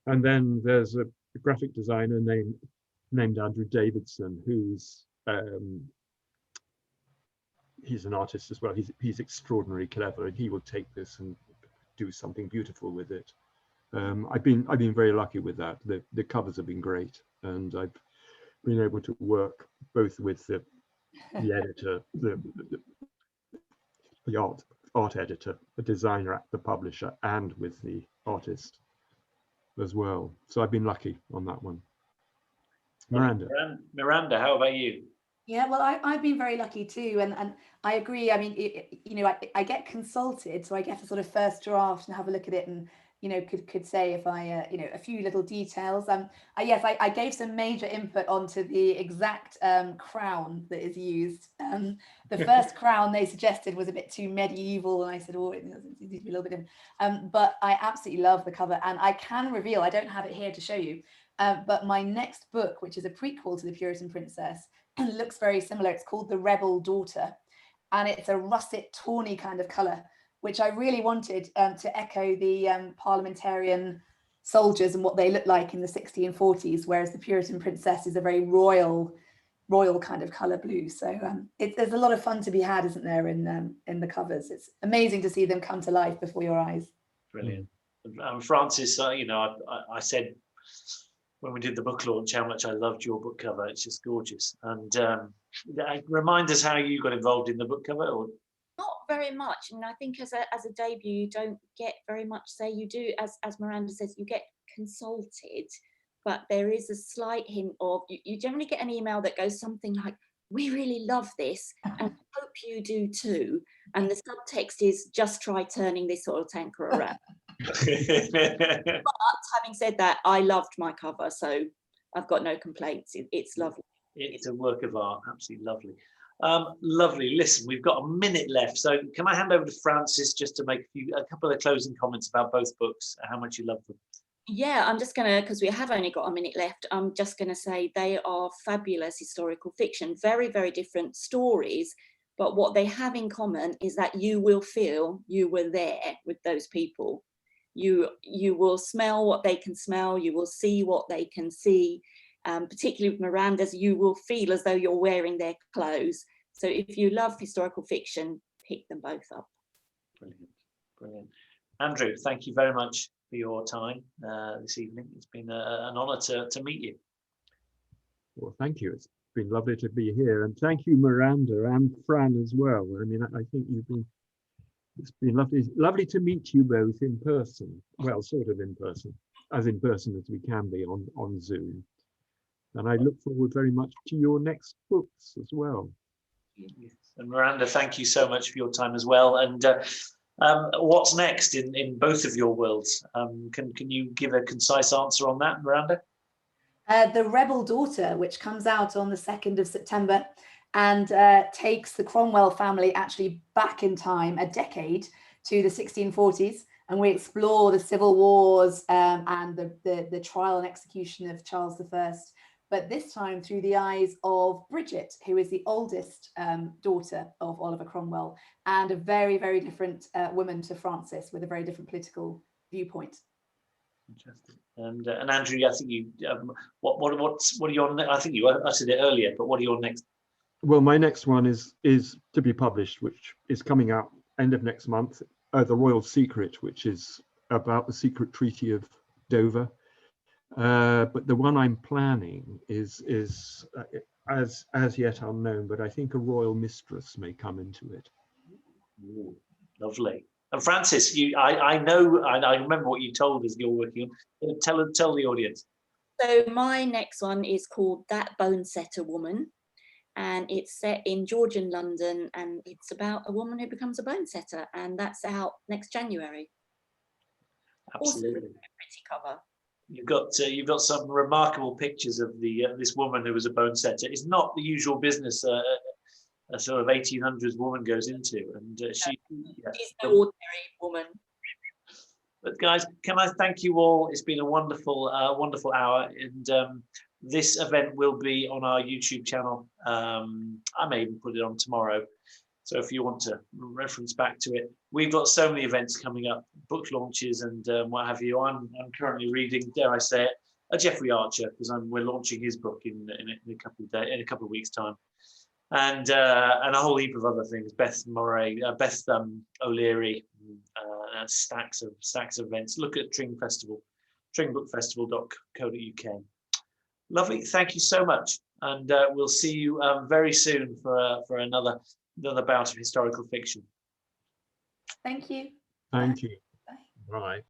Speaker 3: And then there's a graphic designer named Andrew Davidson, who's he's an artist as well. He's extraordinarily clever, and he will take this and do something beautiful with it. I've been very lucky with that. The covers have been great, and I've been able to work both with the editor, the art editor, the designer, the publisher, and with the artist as well. So I've been lucky on that one.
Speaker 1: Miranda, how about you?
Speaker 4: Yeah, well, I've been very lucky too, and I agree. I mean, you know, I get consulted, so I get a sort of first draft and have a look at it, and you know, could say if I, you know, a few little details. Yes, I gave some major input onto the exact crown that is used. The first crown they suggested was a bit too medieval, and I said, oh, it needs to be a little bit different. But I absolutely love the cover, and I can reveal, I don't have it here to show you, but my next book, which is a prequel to The Puritan Princess, looks very similar. It's called The Rebel Daughter, and it's a russet tawny kind of color, which I really wanted to echo the parliamentarian soldiers and what they look like in the 1640s, whereas the Puritan Princess is a very royal kind of color blue. So there's a lot of fun to be had, isn't there, in the covers? It's amazing to see them come to life before your eyes.
Speaker 1: Brilliant. Frances, you know, I said when we did the book launch how much I loved your book cover. It's just gorgeous. And remind us how you got involved in the book cover. Or
Speaker 2: not very much. I mean, I think as a debut, you don't get very much say. You do, as Miranda says, you get consulted, but there is a slight hint of, you generally get an email that goes something like, we really love this and hope you do too. And the subtext is, just try turning this oil tanker around. But having said that, I loved my cover, so I've got no complaints. It's lovely.
Speaker 1: It's a work of art, absolutely lovely. Lovely. Listen, we've got a minute left, so can I hand over to Frances just to make a couple of closing comments about both books, how much you love them?
Speaker 2: Yeah, I'm just gonna, because we have only got a minute left, I'm just gonna say they are fabulous historical fiction, very, very different stories, but what they have in common is that you will feel you were there with those people. You will smell what they can smell, you will see what they can see, particularly with Miranda's, you will feel as though you're wearing their clothes. So if you love historical fiction, pick them both up.
Speaker 1: Brilliant, brilliant. Andrew, thank you very much for your time this evening. It's been an honour to meet you.
Speaker 3: Well, thank you. It's been lovely to be here, and thank you, Miranda and Fran as well. I mean, I think it's been lovely to meet you both in person. Well, sort of in person, as in person as we can be on Zoom. And I look forward very much to your next books as well.
Speaker 1: Yes. And Miranda, thank you so much for your time as well. And what's next in both of your worlds? Can you give a concise answer on that, Miranda?
Speaker 4: The Rebel Daughter, which comes out on the 2nd of September and takes the Cromwell family actually back in time a decade to the 1640s. And we explore the civil wars and the trial and execution of Charles I, but this time through the eyes of Bridget, who is the oldest daughter of Oliver Cromwell, and a very, very different woman to Frances, with a very different political viewpoint.
Speaker 1: Fantastic. And Andrew, I think you what are your, I think you uttered it earlier, but what are your next?
Speaker 3: Well, my next one is to be published, which is coming out end of next month. The Royal Secret, which is about the secret treaty of Dover. But the one I'm planning is as yet unknown, but I think a royal mistress may come into it.
Speaker 1: Ooh, lovely. And Frances, I know, I remember what you told us you're working on. Tell the audience.
Speaker 2: So my next one is called That Bone Setter Woman, and it's set in Georgian London, and it's about a woman who becomes a bone setter, and that's out next January.
Speaker 1: Absolutely.
Speaker 2: Also a pretty cover.
Speaker 1: You've got some remarkable pictures of this woman who was a bone setter. It's not the usual business a sort of 1800s woman goes into, and she's
Speaker 2: no ordinary woman.
Speaker 1: But guys, can I thank you all? It's been a wonderful hour, and this event will be on our YouTube channel. I may even put it on tomorrow. So if you want to reference back to it, we've got so many events coming up, book launches and what have you. I'm currently reading, dare I say it, a Jeffrey Archer, because we're launching his book in a couple of weeks' time, and a whole heap of other things. Beth O'Leary, stacks of events. Look at Tring Festival, tringbookfestival.co.uk. Lovely, thank you so much, and we'll see you very soon for another bout of historical fiction.
Speaker 4: Thank you.
Speaker 3: Thank you. Bye.